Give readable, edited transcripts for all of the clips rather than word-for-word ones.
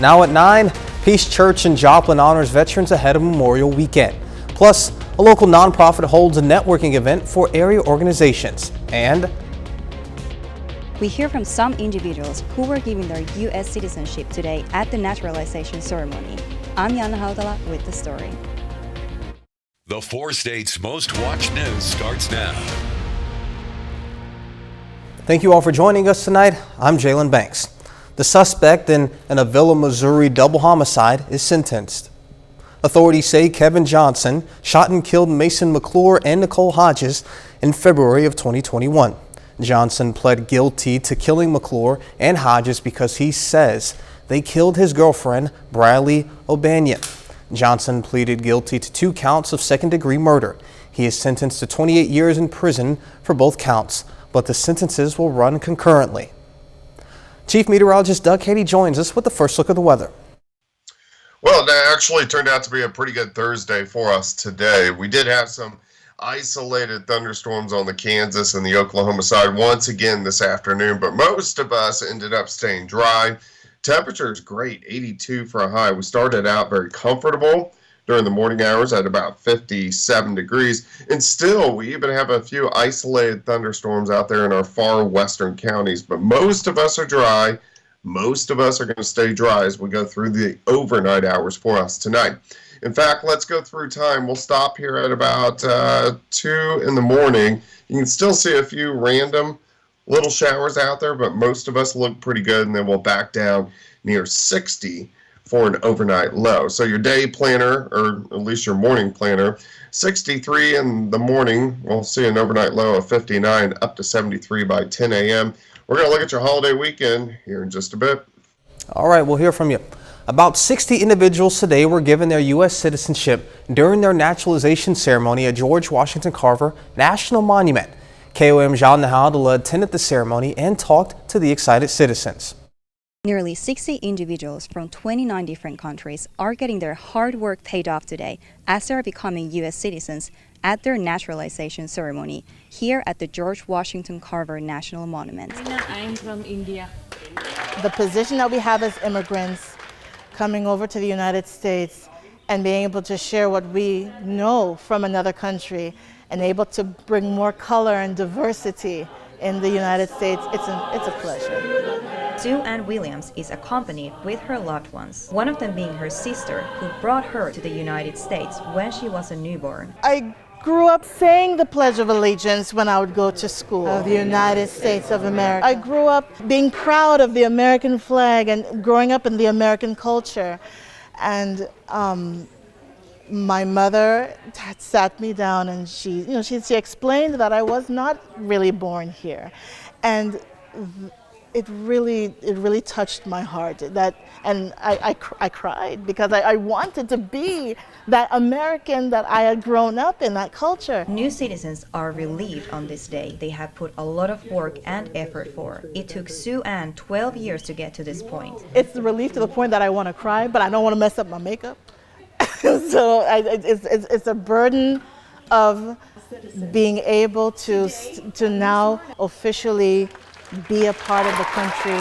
Now at 9, Peace Church in Joplin honors veterans ahead of Memorial Weekend. Plus, a local nonprofit holds a networking event for area organizations. And we hear from some individuals who were given their U.S. citizenship today at the naturalization ceremony. I'm Yana Haudala with the story. The 4 states' most watched news starts now. Thank you all for joining us tonight. I'm Jalen Banks. The suspect in an Avila, Missouri double homicide is sentenced. Authorities say Kevin Johnson shot and killed Mason McClure and Nicole Hodges in February of 2021. Johnson pled guilty to killing McClure and Hodges because he says they killed his girlfriend, Bradley O'Banion. Johnson pleaded guilty to 2 counts of second-degree murder. He is sentenced to 28 years in prison for both counts, but the sentences will run concurrently. Chief Meteorologist Doug Cady joins us with the first look of the weather. Well, it actually turned out to be a pretty good Thursday for us today. We did have some isolated thunderstorms on the Kansas and the Oklahoma side once again this afternoon, but most of us ended up staying dry. Temperature is great, 82 for a high. We started out very comfortable during the morning hours at about 57 degrees, and still we even have a few isolated thunderstorms out there in our far western counties, but most of us are dry. Most of us are going to stay dry as we go through the overnight hours for us tonight. In fact, let's go through time. We'll stop here at about 2 in the morning. You can still see a few random little showers out there, but most of us look pretty good, and then we'll back down near 60 for an overnight low. So your day planner, or at least your morning planner, 63 in the morning. We'll see an overnight low of 59 up to 73 by 10 a.m. We're going to look at your holiday weekend here in just a bit. All right, we'll hear from you. About 60 individuals today were given their U.S. citizenship during their naturalization ceremony at George Washington Carver National Monument. KOAM Jean Nahaudala attended the ceremony and talked to the excited citizens. Nearly 60 individuals from 29 different countries are getting their hard work paid off today as they are becoming U.S. citizens at their naturalization ceremony here at the George Washington Carver National Monument. I'm from India. The position that we have as immigrants coming over to the United States and being able to share what we know from another country and able to bring more color and diversity in the United States, it's a pleasure. Sue Ann Williams is accompanied with her loved ones, one of them being her sister, who brought her to the United States when she was a newborn. I grew up saying the Pledge of Allegiance when I would go to school of the United States of America. I grew up being proud of the American flag and growing up in the American culture. And my mother had sat me down and she explained that I was not really born here. And it really touched my heart, and I cried because I wanted to be that American that I had grown up in, that culture. New citizens are relieved on this day. They have put a lot of work and effort for. It took Sue Ann 12 years to get to this point. It's the relief to the point that I want to cry, but I don't want to mess up my makeup. So it's a burden of being able to now officially be a part of the country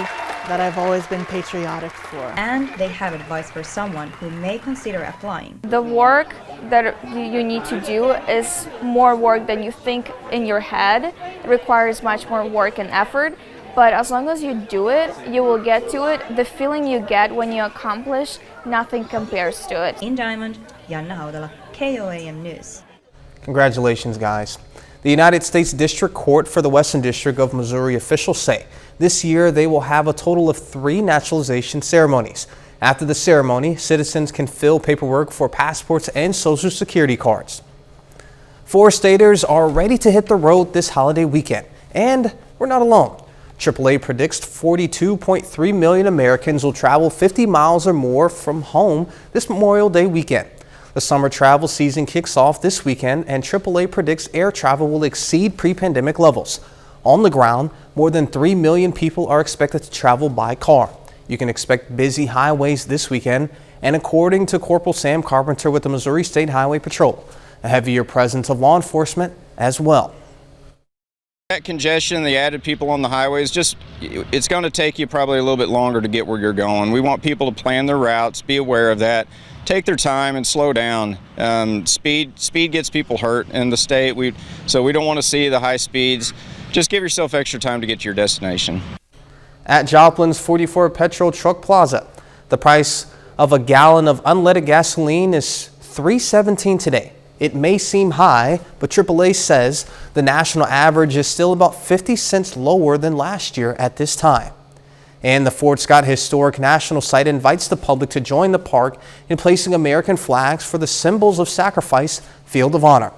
that I've always been patriotic for. And they have advice for someone who may consider applying. The work that you need to do is more work than you think in your head. It requires much more work and effort, but as long as you do it, you will get to it. The feeling you get when you accomplish, nothing compares to it. In Diamond, Yana Haudala, KOAM News. Congratulations, guys. The United States District Court for the Western District of Missouri officials say this year they will have a total of 3 naturalization ceremonies. After the ceremony, citizens can fill paperwork for passports and Social Security cards. 4 staters are ready to hit the road this holiday weekend, and we're not alone. AAA predicts 42.3 million Americans will travel 50 miles or more from home this Memorial Day weekend. The summer travel season kicks off this weekend, and AAA predicts air travel will exceed pre-pandemic levels. On the ground, more than 3 million people are expected to travel by car. You can expect busy highways this weekend, and according to Corporal Sam Carpenter with the Missouri State Highway Patrol, a heavier presence of law enforcement as well. That congestion, the added people on the highways, it's going to take you probably a little bit longer to get where you're going. We want people to plan their routes, be aware of that, take their time and slow down. Speed gets people hurt in the state, so we don't want to see the high speeds. Just give yourself extra time to get to your destination. At Joplin's 44 Petrol Truck Plaza, the price of a gallon of unleaded gasoline is $3.17 today. It may seem high, but AAA says the national average is still about 50 cents lower than last year at this time. And the Fort Scott Historic National Site invites the public to join the park in placing American flags for the Symbols of Sacrifice Field of Honor.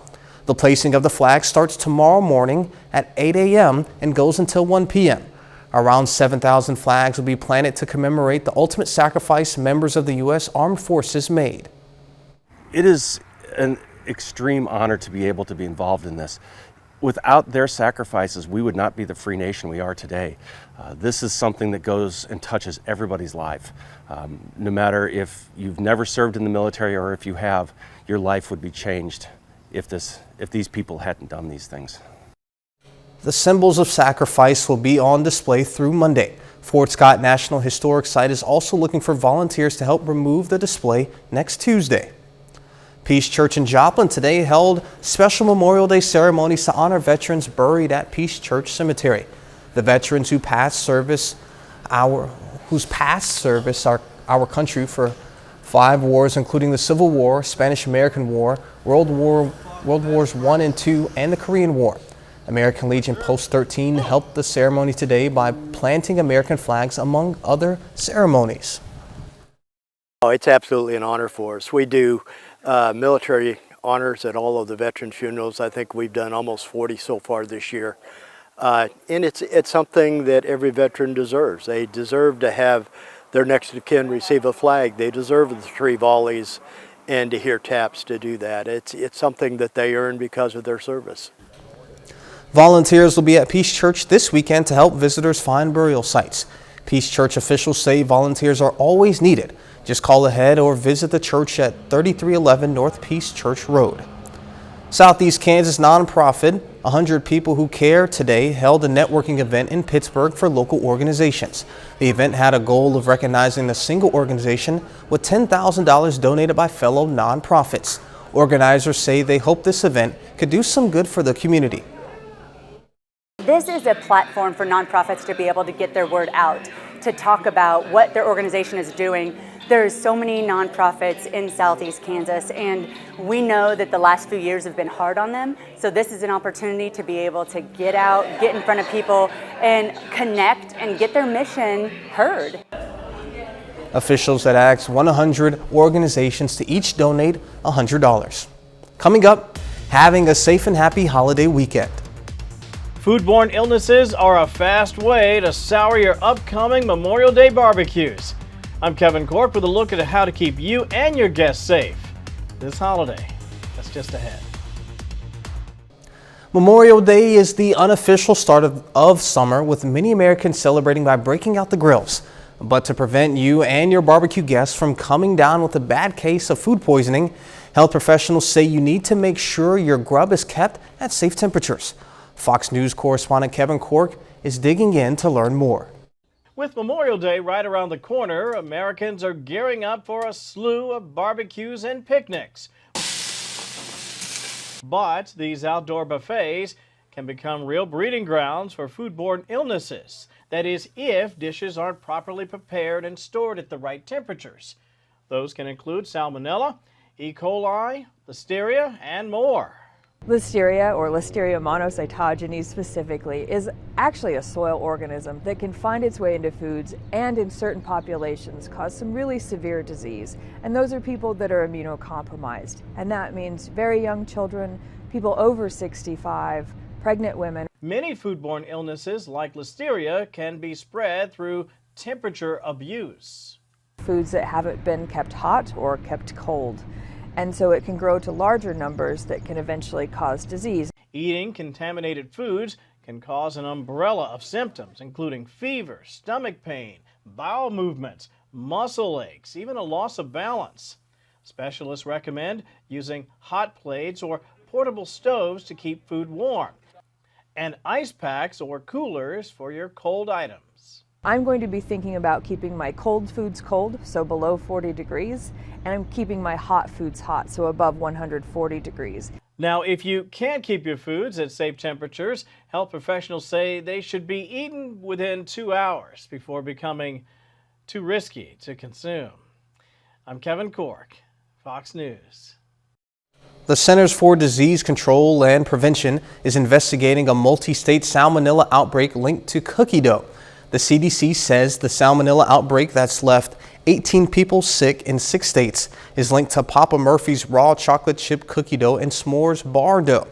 The placing of the flags starts tomorrow morning at 8 a.m. and goes until 1 p.m. Around 7,000 flags will be planted to commemorate the ultimate sacrifice members of the U.S. Armed Forces made. It is an extreme honor to be able to be involved in this. Without their sacrifices, we would not be the free nation we are today. This is something that goes and touches everybody's life. No matter if you've never served in the military or if you have, your life would be changed if these people hadn't done these things. The Symbols of Sacrifice will be on display through Monday. Fort Scott National Historic Site is also looking for volunteers to help remove the display next Tuesday. Peace Church in Joplin today held special Memorial Day ceremonies to honor veterans buried at Peace Church Cemetery. The veterans whose past service our country for 5 wars, including the Civil War, Spanish-American War, World Wars I and II, and the Korean War. American Legion Post 13 helped the ceremony today by planting American flags among other ceremonies. Oh, it's absolutely an honor for us. We do military honors at all of the veterans funerals. I think we've done almost 40 so far this year. And it's something that every veteran deserves. They deserve to have their next of kin receive a flag. They deserve the 3 volleys and to hear taps to do that. It's something that they earn because of their service. Volunteers will be at Peace Church this weekend to help visitors find burial sites. Peace Church officials say volunteers are always needed. Just call ahead or visit the church at 3311 North Peace Church Road. Southeast Kansas nonprofit 100 People Who Care today held a networking event in Pittsburgh for local organizations. The event had a goal of recognizing a single organization with $10,000 donated by fellow nonprofits. Organizers say they hope this event could do some good for the community. This is a platform for nonprofits to be able to get their word out, to talk about what their organization is doing. There's so many nonprofits in Southeast Kansas, and we know that the last few years have been hard on them. So this is an opportunity to be able to get out, get in front of people, and connect and get their mission heard. Officials had asked 100 organizations to each donate $100. Coming up, having a safe and happy holiday weekend. Foodborne illnesses are a fast way to sour your upcoming Memorial Day barbecues. I'm Kevin Cork with a look at how to keep you and your guests safe this holiday. That's just ahead. Memorial Day is the unofficial start of summer, with many Americans celebrating by breaking out the grills. But to prevent you and your barbecue guests from coming down with a bad case of food poisoning, health professionals say you need to make sure your grub is kept at safe temperatures. Fox News correspondent Kevin Cork is digging in to learn more. With Memorial Day right around the corner, Americans are gearing up for a slew of barbecues and picnics. But these outdoor buffets can become real breeding grounds for foodborne illnesses. That is, if dishes aren't properly prepared and stored at the right temperatures. Those can include salmonella, E. coli, listeria, and more. Listeria, or Listeria monocytogenes specifically, is actually a soil organism that can find its way into foods and in certain populations cause some really severe disease. And those are people that are immunocompromised. And that means very young children, people over 65, pregnant women. Many foodborne illnesses like listeria can be spread through temperature abuse. Foods that haven't been kept hot or kept cold. And so it can grow to larger numbers that can eventually cause disease. Eating contaminated foods can cause an umbrella of symptoms, including fever, stomach pain, bowel movements, muscle aches, even a loss of balance. Specialists recommend using hot plates or portable stoves to keep food warm. and ice packs or coolers for your cold items. I'm going to be thinking about keeping my cold foods cold, so below 40 degrees, and I'm keeping my hot foods hot, so above 140 degrees. Now, if you can't keep your foods at safe temperatures, health professionals say they should be eaten within 2 hours before becoming too risky to consume. I'm Kevin Cork, Fox News. The Centers for Disease Control and Prevention is investigating a multi-state salmonella outbreak linked to cookie dough. The CDC says the salmonella outbreak that's left 18 people sick in 6 states is linked to Papa Murphy's raw chocolate chip cookie dough and s'mores bar dough.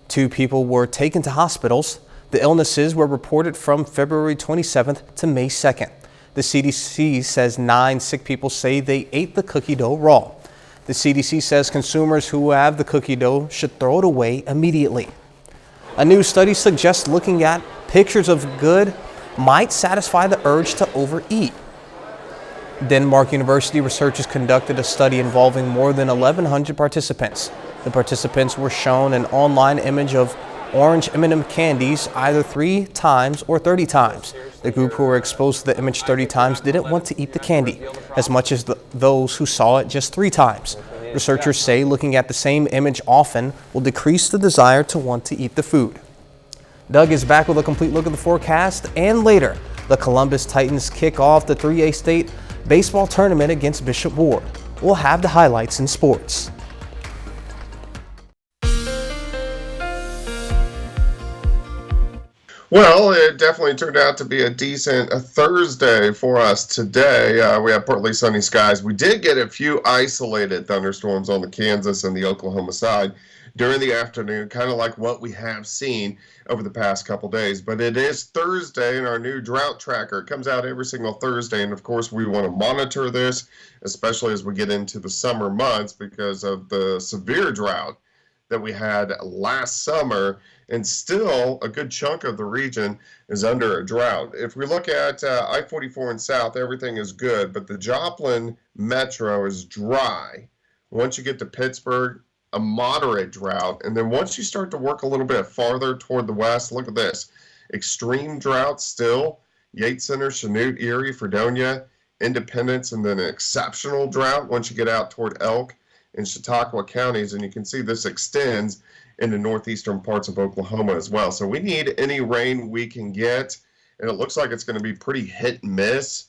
2 people were taken to hospitals. The illnesses were reported from February 27th to May 2nd. The CDC says 9 sick people say they ate the cookie dough raw. The CDC says consumers who have the cookie dough should throw it away immediately. A new study suggests looking at pictures of good might satisfy the urge to overeat. Denmark University researchers conducted a study involving more than 1,100 participants. The participants were shown an online image of orange M&M candies either 3 times or 30 times. The group who were exposed to the image 30 times didn't want to eat the candy as much as those who saw it just 3 times. Researchers say looking at the same image often will decrease the desire to want to eat the food. Doug is back with a complete look at the forecast, and later, the Columbus Titans kick off the 3A state baseball tournament against Bishop Ward. We'll have the highlights in sports. Well, it definitely turned out to be a decent Thursday for us today. We have partly sunny skies. We did get a few isolated thunderstorms on the Kansas and the Oklahoma side during the afternoon, kind of like what we have seen over the past couple days. But it is Thursday, and our new drought tracker comes out every single Thursday. And of course, we want to monitor this, especially as we get into the summer months because of the severe drought that we had last summer. And still, a good chunk of the region is under a drought. If we look at I-44 and south, everything is good, but the Joplin metro is dry. Once you get to Pittsburgh, a moderate drought. And then once you start to work a little bit farther toward the west, look at this. Extreme drought still. Yates Center, Chanute, Erie, Fredonia, Independence, and then an exceptional drought once you get out toward Elk and Chautauqua counties. And you can see this extends into northeastern parts of Oklahoma as well. So we need any rain we can get, and it looks like it's going to be pretty hit and miss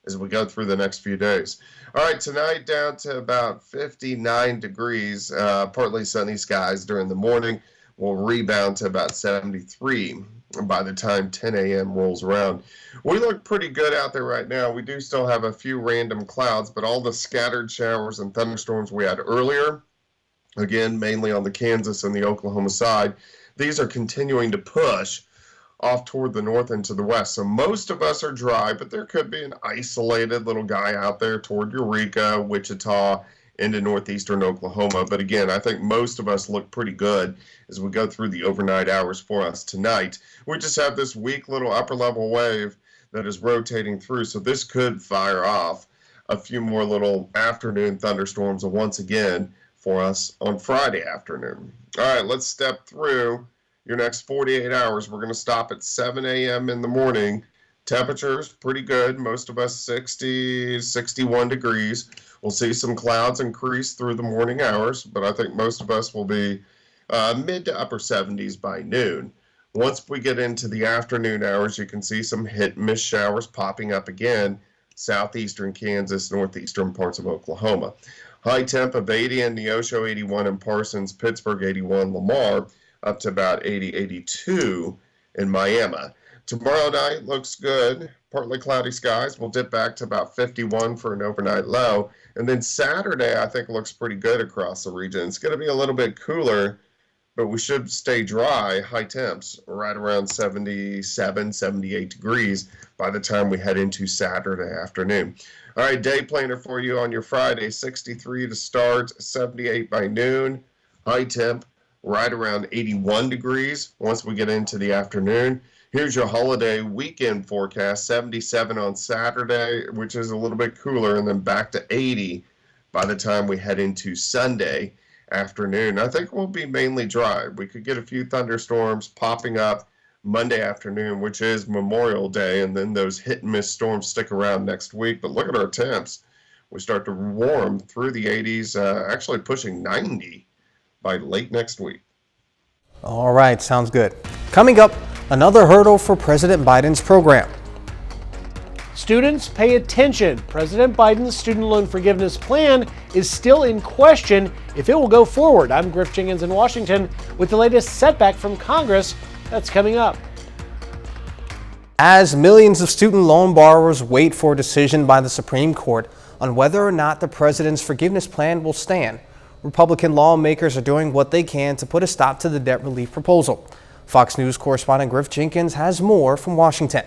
as we go through the next few days. All right, tonight down to about 59 degrees, partly sunny skies during the morning. We'll rebound to about 73 by the time 10 a.m. rolls around. We look pretty good out there right now. We do still have a few random clouds, but all the scattered showers and thunderstorms we had earlier, again, mainly on the Kansas and the Oklahoma side, these are continuing to push off toward the north and to the west. So most of us are dry, but there could be an isolated little guy out there toward Eureka, Wichita, into northeastern Oklahoma. But again, I think most of us look pretty good as we go through the overnight hours for us tonight. We just have this weak little upper level wave that is rotating through, so this could fire off a few more little afternoon thunderstorms once again for us on Friday afternoon. All right, let's step through your next 48 hours. We're going to stop at 7 a.m. in the morning. Temperatures pretty good. Most of us 60, 61 degrees. We'll see some clouds increase through the morning hours, but I think most of us will be mid to upper 70s by noon. Once we get into the afternoon hours, you can see some hit and miss showers popping up again, southeastern Kansas, northeastern parts of Oklahoma. High temp of 80 in Neosho, 81 in Parsons, Pittsburgh 81, Lamar, up to about 80, 82 in Miami. Tomorrow night looks good. Partly cloudy skies. We'll dip back to about 51 for an overnight low. And then Saturday, I think, looks pretty good across the region. It's going to be a little bit cooler, but we should stay dry. High temps right around 77, 78 degrees by the time we head into Saturday afternoon. All right, day planner for you on your Friday, 63 to start, 78 by noon. High temp right around 81 degrees once we get into the afternoon. Here's your holiday weekend forecast, 77 on Saturday, which is a little bit cooler, and then back to 80 by the time we head into Sunday afternoon. I think we'll be mainly dry. We could get a few thunderstorms popping up Monday afternoon, which is Memorial Day, and then those hit and miss storms stick around next week. But look at our temps. We start to warm through the 80s, actually pushing 90 by late next week. All right, sounds good. Coming up, another hurdle for President Biden's program. Students, pay attention. President Biden's student loan forgiveness plan is still in question if it will go forward. I'm Griff Jenkins in Washington with the latest setback from Congress. That's coming up. As millions of student loan borrowers wait for a decision by the Supreme Court on whether or not the president's forgiveness plan will stand, Republican lawmakers are doing what they can to put a stop to the debt relief proposal. Fox News correspondent Griff Jenkins has more from Washington.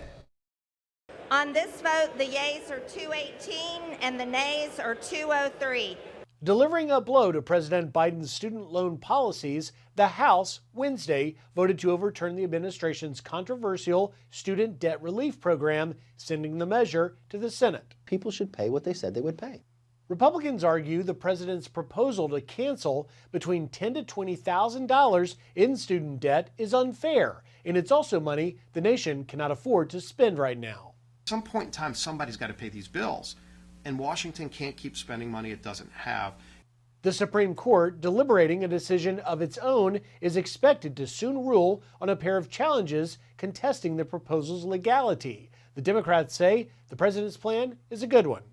On this vote, the yeas are 218 and the nays are 203. Delivering a blow to President Biden's student loan policies, the House Wednesday voted to overturn the administration's controversial student debt relief program, sending the measure to the Senate. People should pay what they said they would pay. Republicans argue the president's proposal to cancel between $10,000 to $20,000 in student debt is unfair, and it's also money the nation cannot afford to spend right now. At some point in time, somebody's got to pay these bills, and Washington can't keep spending money it doesn't have. The Supreme Court, deliberating a decision of its own, is expected to soon rule on a pair of challenges contesting the proposal's legality. The Democrats say the president's plan is a good one.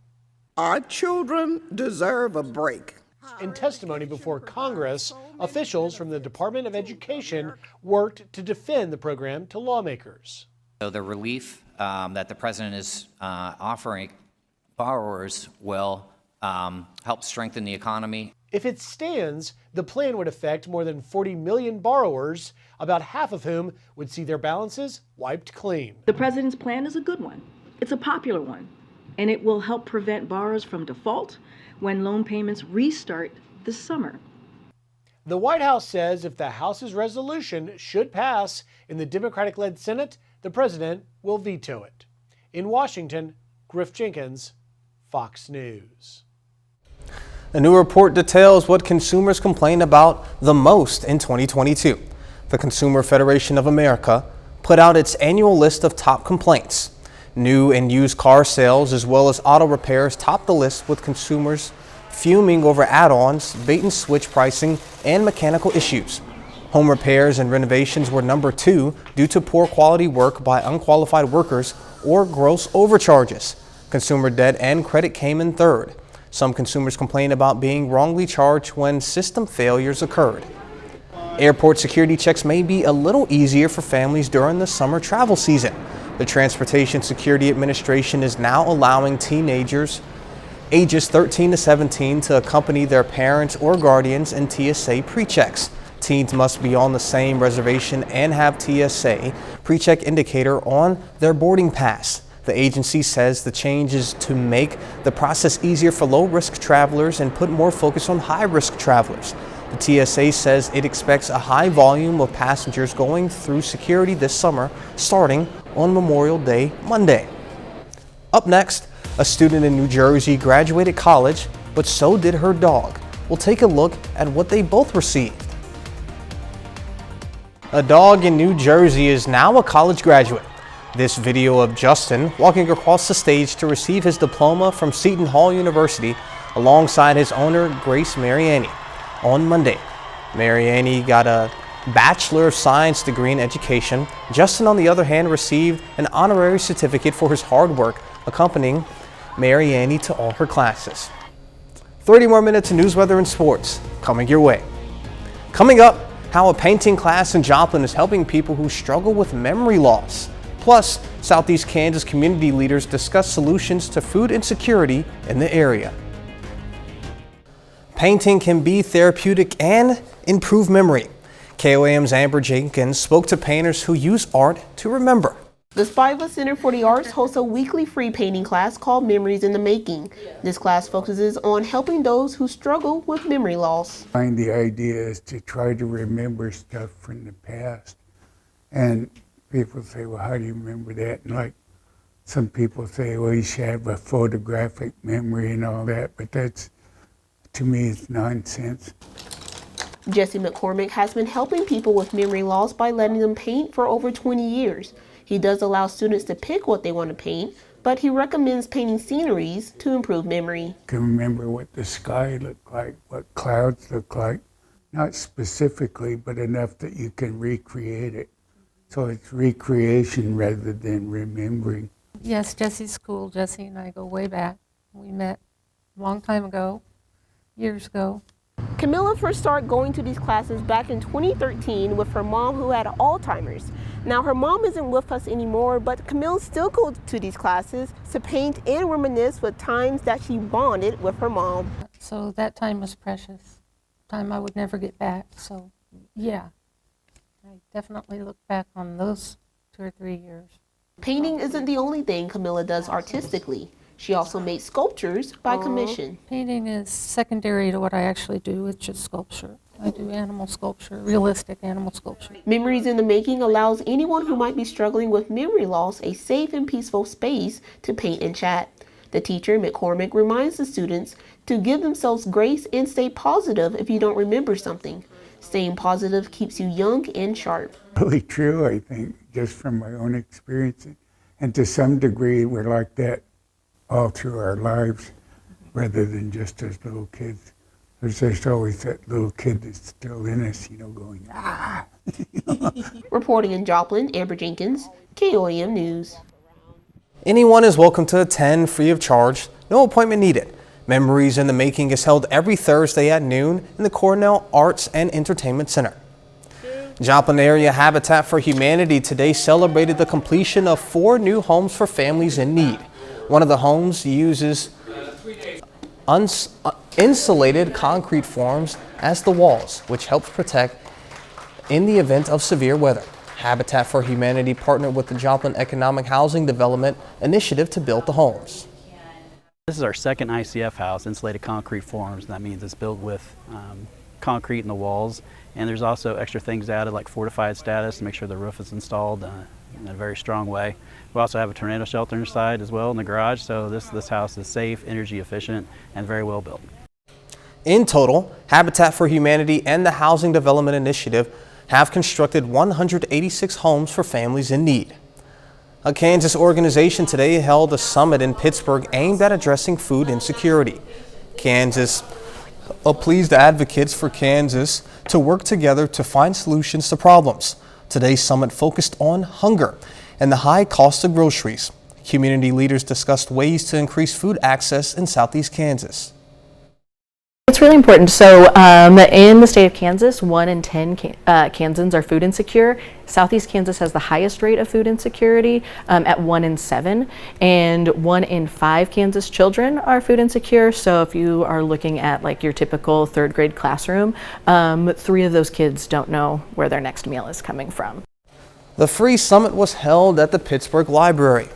Our children deserve a break. In testimony before Congress, officials from the Department of Education worked to defend the program to lawmakers. So the relief that the president is offering borrowers will help strengthen the economy. If it stands, the plan would affect more than 40 million borrowers, about half of whom would see their balances wiped clean. The president's plan is a good one. It's a popular one, and it will help prevent borrowers from default when loan payments restart this summer. The White House says if the House's resolution should pass in the Democratic-led Senate, the president will veto it. In Washington, Griff Jenkins, Fox News. A new report details what consumers complain about the most in 2022. The Consumer Federation of America put out its annual list of top complaints. New and used car sales as well as auto repairs top the list, with consumers fuming over add-ons, bait and switch pricing, and mechanical issues. Home repairs and renovations were number 2 due to poor quality work by unqualified workers or gross overcharges. Consumer debt and credit came in third. Some consumers complain about being wrongly charged when system failures occurred. Airport security checks may be a little easier for families during the summer travel season. The Transportation Security Administration is now allowing teenagers ages 13 to 17 to accompany their parents or guardians in TSA pre-checks. Teens must be on the same reservation and have TSA pre-check indicator on their boarding pass. The agency says the change is to make the process easier for low-risk travelers and put more focus on high-risk travelers. The TSA says it expects a high volume of passengers going through security this summer, starting on Memorial Day Monday. Up next, a student in New Jersey graduated college, but so did her dog. We'll take a look at what they both received. A dog in New Jersey is now a college graduate. This video of Justin walking across the stage to receive his diploma from Seton Hall University alongside his owner, Grace Mariani. On Monday, Mariani got a Bachelor of Science degree in education. Justin, on the other hand, received an honorary certificate for his hard work, accompanying Mariani to all her classes. 30 more minutes of news, weather, and sports coming your way. Coming up, how a painting class in Joplin is helping people who struggle with memory loss. Plus, Southeast Kansas community leaders discuss solutions to food insecurity in the area. Painting can be therapeutic and improve memory. KOAM's Amber Jenkins spoke to painters who use art to remember. The Spiva Center for the Arts hosts a weekly free painting class called Memories in the Making. This class focuses on helping those who struggle with memory loss. The idea is to try to remember stuff from the past. And people say, well, how do you remember that? And like some people say, well, you should have a photographic memory and all that, but that's, to me, it's nonsense. Jesse McCormick has been helping people with memory loss by letting them paint for over 20 years. He does allow students to pick what they want to paint, but he recommends painting sceneries to improve memory. You can remember what the sky looked like, what clouds look like, not specifically, but enough that you can recreate it. So it's recreation rather than remembering. Yes, Jesse's cool. Jesse and I go way back. We met a long time ago, years ago. Camilla first started going to these classes back in 2013 with her mom who had Alzheimer's. Now her mom isn't with us anymore, but Camilla still goes to these classes to paint and reminisce with times that she bonded with her mom. So that time was precious, time I would never get back. So yeah, I definitely look back on those 2 or 3 years. Painting isn't the only thing Camilla does artistically. She also made sculptures by commission. Painting is secondary to what I actually do, which is sculpture. I do animal sculpture, realistic animal sculpture. Memories in the Making allows anyone who might be struggling with memory loss a safe and peaceful space to paint and chat. The teacher, McCormick, reminds the students to give themselves grace and stay positive if you don't remember something. Staying positive keeps you young and sharp. Really true, I think, just from my own experience. And to some degree, we're like that all through our lives, rather than just as little kids. There's just always that little kid that's still in us, going, ah. Reporting in Joplin, Amber Jenkins, KOAM News. Anyone is welcome to attend free of charge, no appointment needed. Memories in the Making is held every Thursday at noon in the Cornell Arts and Entertainment Center. Joplin Area Habitat for Humanity today celebrated the completion of 4 new homes for families in need. One of the homes uses insulated concrete forms as the walls, which helps protect in the event of severe weather. Habitat for Humanity partnered with the Joplin Economic Housing Development Initiative to build the homes. This is our second ICF house, insulated concrete forms. That means it's built with concrete in the walls, and there's also extra things added like fortified status to make sure the roof is installed in a very strong way. We also have a tornado shelter inside as well in the garage, so this house is safe, energy efficient, and very well built. In total, Habitat for Humanity and the Housing Development Initiative have constructed 186 homes for families in need. A Kansas organization today held a summit in Pittsburgh aimed at addressing food insecurity. Kansas pleased advocates for Kansas to work together to find solutions to problems. Today's summit focused on hunger and the high cost of groceries. Community leaders discussed ways to increase food access in Southeast Kansas. It's really important. So in the state of Kansas, 1 in 10 Kansans are food insecure. Southeast Kansas has the highest rate of food insecurity at 1 in 7, and 1 in 5 Kansas children are food insecure. So if you are looking at like your typical 3rd grade classroom, 3 of those kids don't know where their next meal is coming from. The free summit was held at the Pittsburgh Library.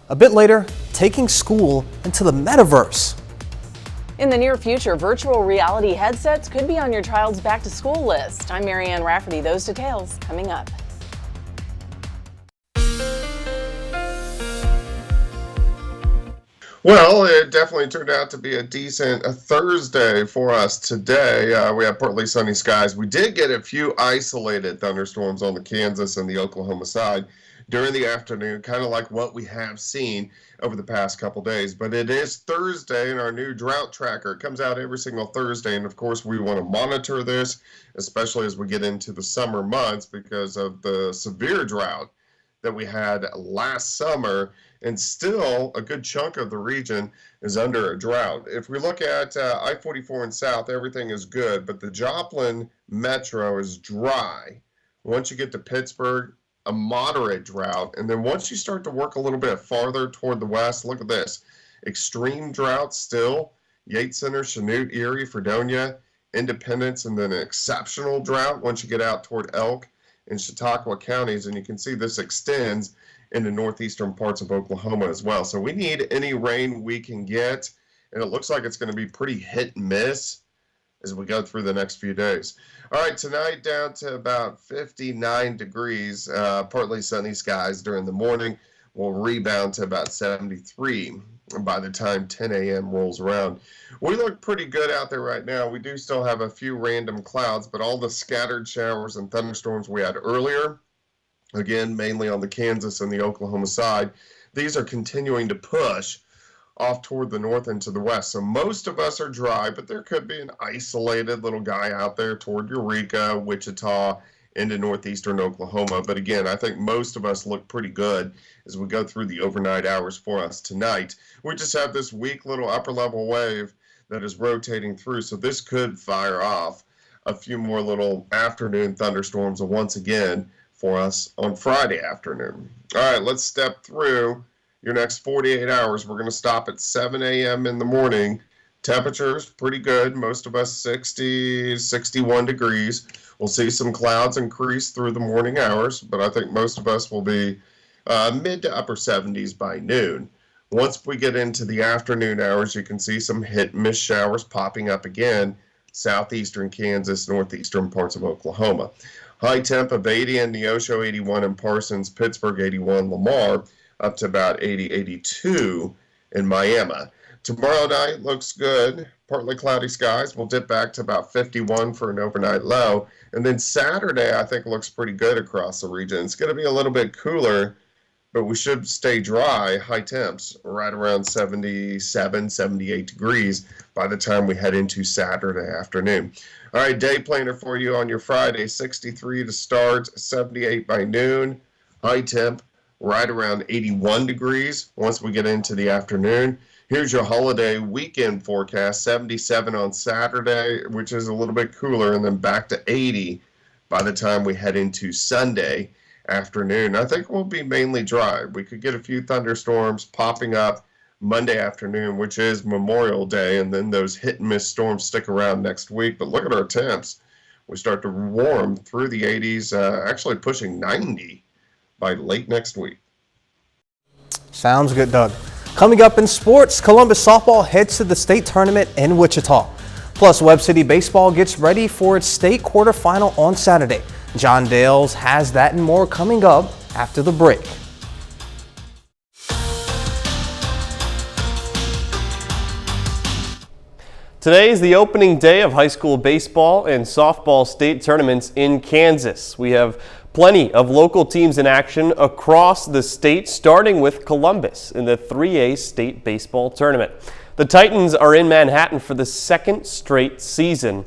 A bit later, taking school into the metaverse. In the near future, virtual reality headsets could be on your child's back-to-school list. I'm Marianne Rafferty. Those details coming up. Well, it definitely turned out to be a decent Thursday for us today. We have partly sunny skies. We did get a few isolated thunderstorms on the Kansas and the Oklahoma side during the afternoon, kind of like what we have seen over the past couple days. But it is Thursday, and our new drought tracker comes out every single Thursday. And of course, we want to monitor this, especially as we get into the summer months because of the severe drought that we had last summer. And still, a good chunk of the region is under a drought. If we look at I-44 and south, everything is good, but the Joplin metro is dry. Once you get to Pittsburgh, a moderate drought. And then once you start to work a little bit farther toward the west, look at this. Extreme drought still. Yates Center, Chanute, Erie, Fredonia, Independence, and then an exceptional drought once you get out toward Elk and Chautauqua counties. And you can see this extends into northeastern parts of Oklahoma as well. So we need any rain we can get. And it looks like it's going to be pretty hit and miss as we go through the next few days. All right, tonight down to about 59 degrees, partly sunny skies during the morning. We'll rebound to about 73 by the time 10 a.m. rolls around. We look pretty good out there right now. We do still have a few random clouds, but all the scattered showers and thunderstorms we had earlier, again, mainly on the Kansas and the Oklahoma side, these are continuing to push off toward the north and to the west. So most of us are dry, but there could be an isolated little guy out there toward Eureka, Wichita, into northeastern Oklahoma. But again, I think most of us look pretty good as we go through the overnight hours for us tonight. We just have this weak little upper level wave that is rotating through, so this could fire off a few more little afternoon thunderstorms once again for us on Friday afternoon. All right, let's step through your next 48 hours. We're going to stop at 7 a.m. in the morning. Temperatures pretty good. Most of us 60, 61 degrees. We'll see some clouds increase through the morning hours, but I think most of us will be mid to upper 70s by noon. Once we get into the afternoon hours, you can see some hit and miss showers popping up again, southeastern Kansas, northeastern parts of Oklahoma. High temp of 80 in Neosho, 81 in Parsons, Pittsburgh 81, Lamar, up to about 80, 82 in Miami. Tomorrow night looks good. Partly cloudy skies. We'll dip back to about 51 for an overnight low. And then Saturday, I think, looks pretty good across the region. It's going to be a little bit cooler, but we should stay dry. High temps right around 77, 78 degrees by the time we head into Saturday afternoon. All right, day planner for you on your Friday. 63 to start, 78 by noon. High temp right around 81 degrees once we get into the afternoon. Here's your holiday weekend forecast. 77 on Saturday, which is a little bit cooler, and then back to 80 by the time we head into Sunday afternoon. I think we'll be mainly dry. We could get a few thunderstorms popping up Monday afternoon, which is Memorial Day, and then those hit and miss storms stick around next week. But look at our temps. We start to warm through the 80s, actually pushing 90 by late next week. Sounds good, Doug. Coming up in sports, Columbus softball heads to the state tournament in Wichita. Plus, Webb City baseball gets ready for its state quarterfinal on Saturday. John Dales has that and more coming up after the break. Today is the opening day of high school baseball and softball state tournaments in Kansas. We have plenty of local teams in action across the state, starting with Columbus in the 3A state baseball tournament. The Titans are in Manhattan for the second straight season.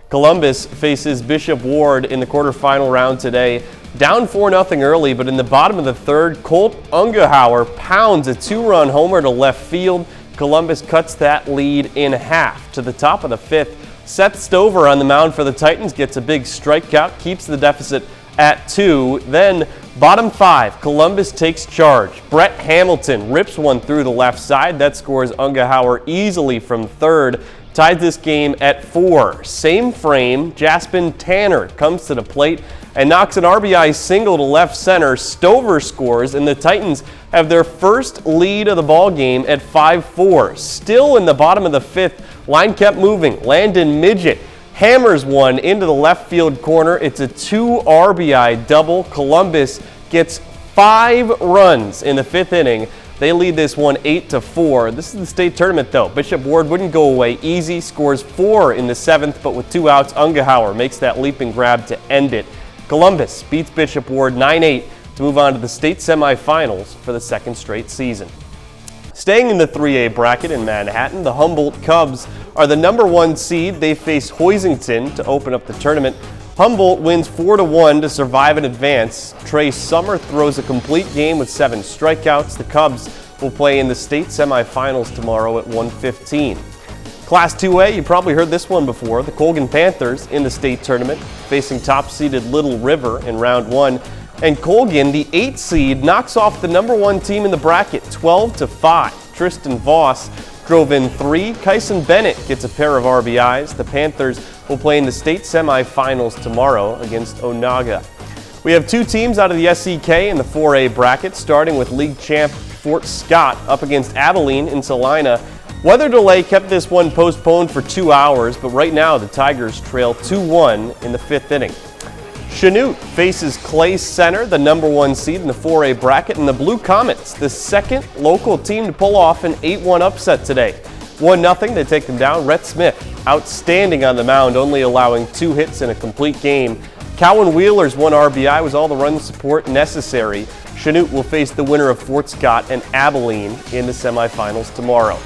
Columbus faces Bishop Ward in the quarterfinal round today. Down 4-0 early, but in the bottom of the third, Colt Ungehauer pounds a 2-run homer to left field. Columbus cuts that lead in half. To the top of the fifth, Seth Stover on the mound for the Titans gets a big strikeout, keeps the deficit at 2. Then bottom 5, Columbus takes charge. Brett Hamilton rips one through the left side. That scores Ungehauer easily from third. Ties this game at 4. Same frame, Jaspin Tanner comes to the plate and knocks an RBI single to left center. Stover scores, and the Titans have their first lead of the ball game at 5-4. Still in the bottom of the fifth, line kept moving. Landon Midget hammers one into the left field corner. It's a 2 RBI double. Columbus gets 5 runs in the fifth inning. They lead this one 8-4. This is the state tournament though. Bishop Ward wouldn't go away easy, scores 4 in the 7th, but with 2 outs, Ungehauer makes that leaping grab to end it. Columbus beats Bishop Ward 9-8 to move on to the state semifinals for the second straight season. Staying in the 3A bracket in Manhattan, the Humboldt Cubs are the #1 seed. They face Hoisington to open up the tournament. Humboldt wins 4-1 to survive and advance. Trey Summer throws a complete game with 7 strikeouts. The Cubs will play in the state semifinals tomorrow at 1:15. Class 2A, you probably heard this one before. The Colgan Panthers in the state tournament facing top-seeded Little River in round 1. And Colgan, the 8th seed, knocks off the #1 team in the bracket 12-5. Tristan Voss drove in 3. Kyson Bennett gets a pair of RBIs. The Panthers will play in the state semifinals tomorrow against Onaga. We have 2 teams out of the SEK in the 4A bracket, starting with league champ Fort Scott up against Abilene in Salina. Weather delay kept this one postponed for 2 hours, but right now the Tigers trail 2-1 in the 5th inning. Chanute faces Clay Center, the #1 seed in the 4A bracket, and the Blue Comets, the second local team to pull off an 8-1 upset today. 1-0, they take them down. Rhett Smith, outstanding on the mound, only allowing 2 hits in a complete game. Cowan Wheeler's 1 RBI was all the run support necessary. Chanute will face the winner of Fort Scott and Abilene in the semifinals tomorrow.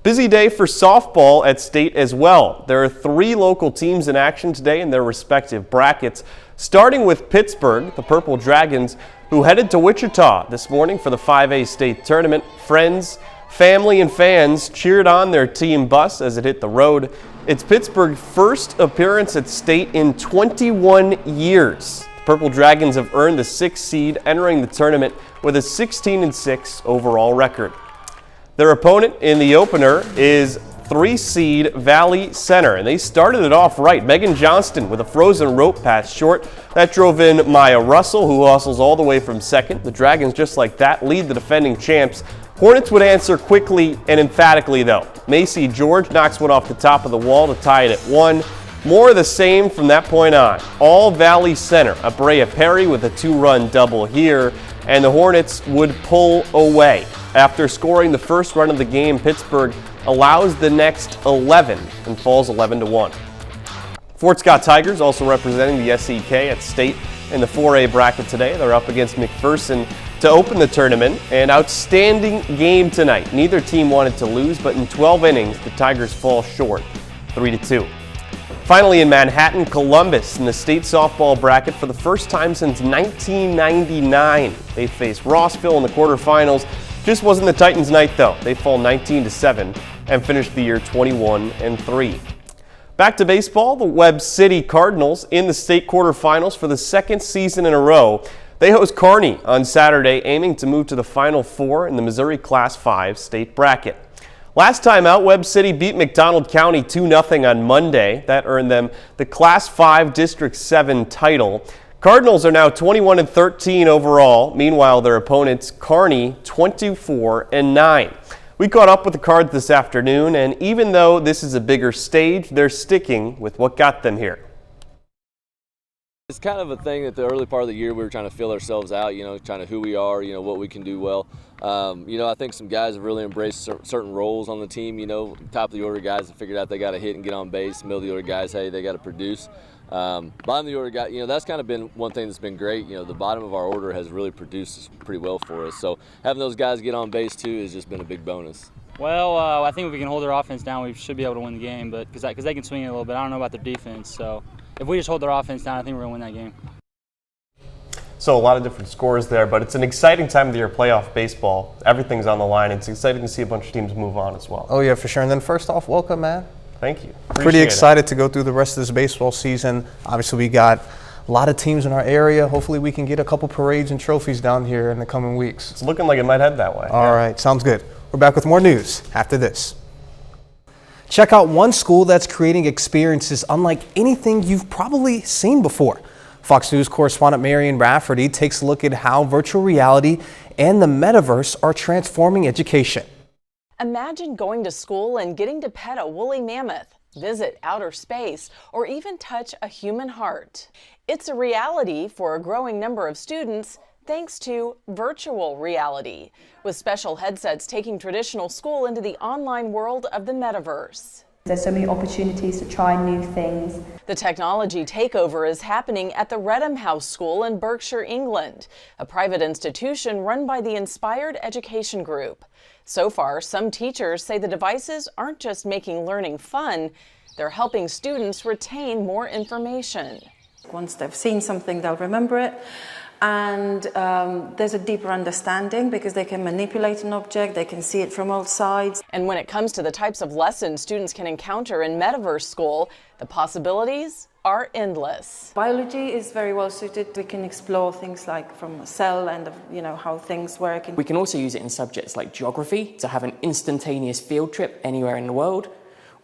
Busy day for softball at state as well. There are 3 local teams in action today in their respective brackets, starting with Pittsburgh, the Purple Dragons, who headed to Wichita this morning for the 5A state tournament. Friends, family, and fans cheered on their team bus as it hit the road. It's Pittsburgh's first appearance at state in 21 years. The Purple Dragons have earned the 6th seed, entering the tournament with a 16-6 overall record. Their opponent in the opener is 3 seed Valley Center, and they started it off right. Megan Johnston with a frozen rope pass short. That drove in Maya Russell, who hustles all the way from second. The Dragons, just like that, lead the defending champs. Hornets would answer quickly and emphatically, though. Macy George knocks one off the top of the wall to tie it at 1. More of the same from that point on. All Valley Center. Abrea Perry with a 2-run double here, and the Hornets would pull away. After scoring the first run of the game, Pittsburgh allows the next 11 and falls 11-1. Fort Scott Tigers also representing the SEK at state in the 4A bracket today. They're up against McPherson to open the tournament. An outstanding game tonight. Neither team wanted to lose, but in 12 innings, the Tigers fall short, 3-2. Finally, in Manhattan, Columbus in the state softball bracket for the first time since 1999. They face Rossville in the quarterfinals. Just wasn't the Titans' night, though. They fall 19-7 and finish the year 21-3. Back to baseball, the Webb City Cardinals in the state quarterfinals for the 2nd season in a row. They host Kearney on Saturday, aiming to move to the Final Four in the Missouri Class 5 state bracket. Last time out, Webb City beat McDonald County 2-0 on Monday. That earned them the Class 5 District 7 title. Cardinals are now 21-13 overall. Meanwhile, their opponents, Kearney, 24-9. We caught up with the Cards this afternoon, and even though this is a bigger stage, they're sticking with what got them here. It's kind of a thing that the early part of the year we were trying to feel ourselves out, trying to who we are, what we can do well. I think some guys have really embraced certain roles on the team. Top of the order guys have figured out they got to hit and get on base. Middle of the order guys, hey, they got to produce. Bottom of the order guy, that's kind of been one thing that's been great. The bottom of our order has really produced pretty well for us. So having those guys get on base too has just been a big bonus. Well, I think if we can hold their offense down, we should be able to win the game. But because they can swing it a little bit, I don't know about their defense. So if we just hold their offense down, I think we're going to win that game. So a lot of different scores there, but it's an exciting time of the year, playoff baseball. Everything's on the line. It's exciting to see a bunch of teams move on as well. Oh, yeah, for sure. And then first off, welcome, man. Thank you. Pretty excited to go through the rest of this baseball season. Obviously, we got a lot of teams in our area. Hopefully, we can get a couple parades and trophies down here in the coming weeks. It's looking like it might head that way. All right, sounds good. We're back with more news after this. Check out one school that's creating experiences unlike anything you've probably seen before. Fox News correspondent Marian Rafferty takes a look at how virtual reality and the metaverse are transforming education. Imagine going to school and getting to pet a woolly mammoth, visit outer space, or even touch a human heart. It's a reality for a growing number of students thanks to virtual reality, with special headsets taking traditional school into the online world of the metaverse. There's so many opportunities to try new things. The technology takeover is happening at the Redham House School in Berkshire, England, a private institution run by the Inspired Education Group. So far, some teachers say the devices aren't just making learning fun, they're helping students retain more information. Once they've seen something, they'll remember it. And there's a deeper understanding because they can manipulate an object, they can see it from all sides. And when it comes to the types of lessons students can encounter in Metaverse School, the possibilities are endless. Biology is very well suited. We can explore things like from a cell and how things work. We can also use it in subjects like geography to have an instantaneous field trip anywhere in the world.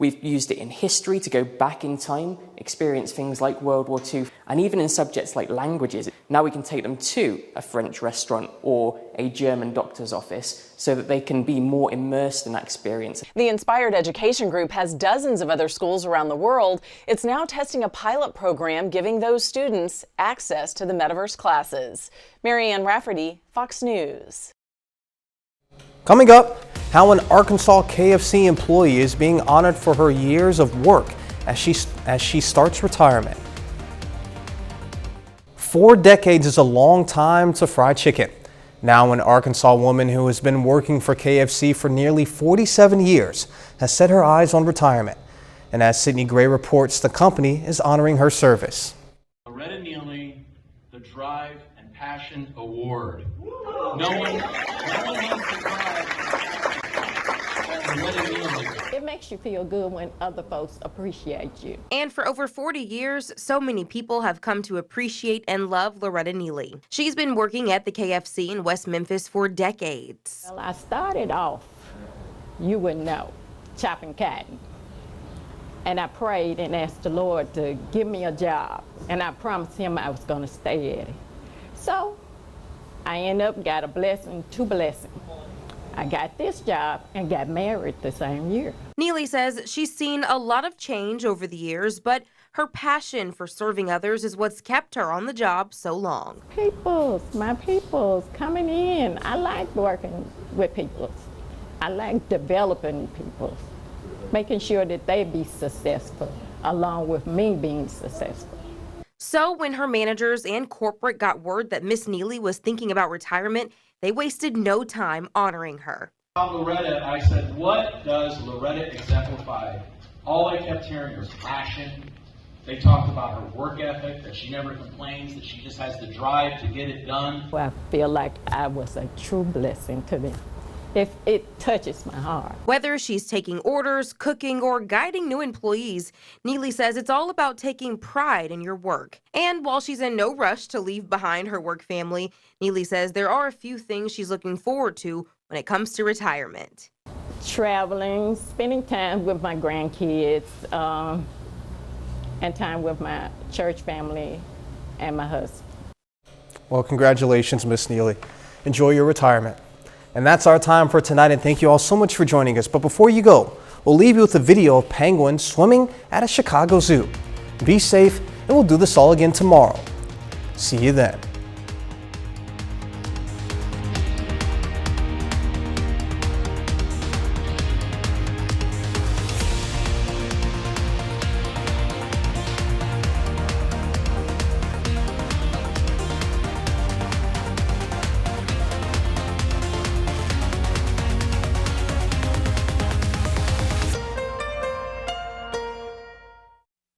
We've used it in history to go back in time, experience things like World War II, and even in subjects like languages. Now we can take them to a French restaurant or a German doctor's office so that they can be more immersed in that experience. The Inspired Education Group has dozens of other schools around the world. It's now testing a pilot program giving those students access to the metaverse classes. Marianne Rafferty, Fox News. Coming up, how an Arkansas KFC employee is being honored for her years of work as she starts retirement. 4 decades is a long time to fry chicken. Now an Arkansas woman who has been working for KFC for nearly 47 years has set her eyes on retirement. And as Sydney Gray reports, the company is honoring her service. Loretta Neely, the Drive and Passion Award. No one wants to drive. It makes you feel good when other folks appreciate you. And for over 40 years, so many people have come to appreciate and love Loretta Neely. She's been working at the KFC in West Memphis for decades. Well, I started off, you wouldn't know, chopping cotton. And I prayed and asked the Lord to give me a job. And I promised him I was going to stay at it. So I ended up got a blessing, 2 blessings. I got this job and got married the same year. Neely says she's seen a lot of change over the years, but her passion for serving others is what's kept her on the job so long. My peoples coming in. I like working with people. I like developing people, making sure that they be successful, along with me being successful. So when her managers and corporate got word that Miss Neely was thinking about retirement, they wasted no time honoring her. About Loretta, I said, what does Loretta exemplify? All I kept hearing was passion. They talked about her work ethic, that she never complains, that she just has the drive to get it done. Well, I feel like I was a true blessing to them. It touches my heart. Whether she's taking orders, cooking, or guiding new employees, Neely says it's all about taking pride in your work. And while she's in no rush to leave behind her work family, Neely says there are a few things she's looking forward to when it comes to retirement. Traveling, spending time with my grandkids, and time with my church family and my husband. Well, congratulations, Miss Neely. Enjoy your retirement. And that's our time for tonight, and thank you all so much for joining us. But before you go, we'll leave you with a video of penguins swimming at a Chicago zoo. Be safe, and we'll do this all again tomorrow. See you then.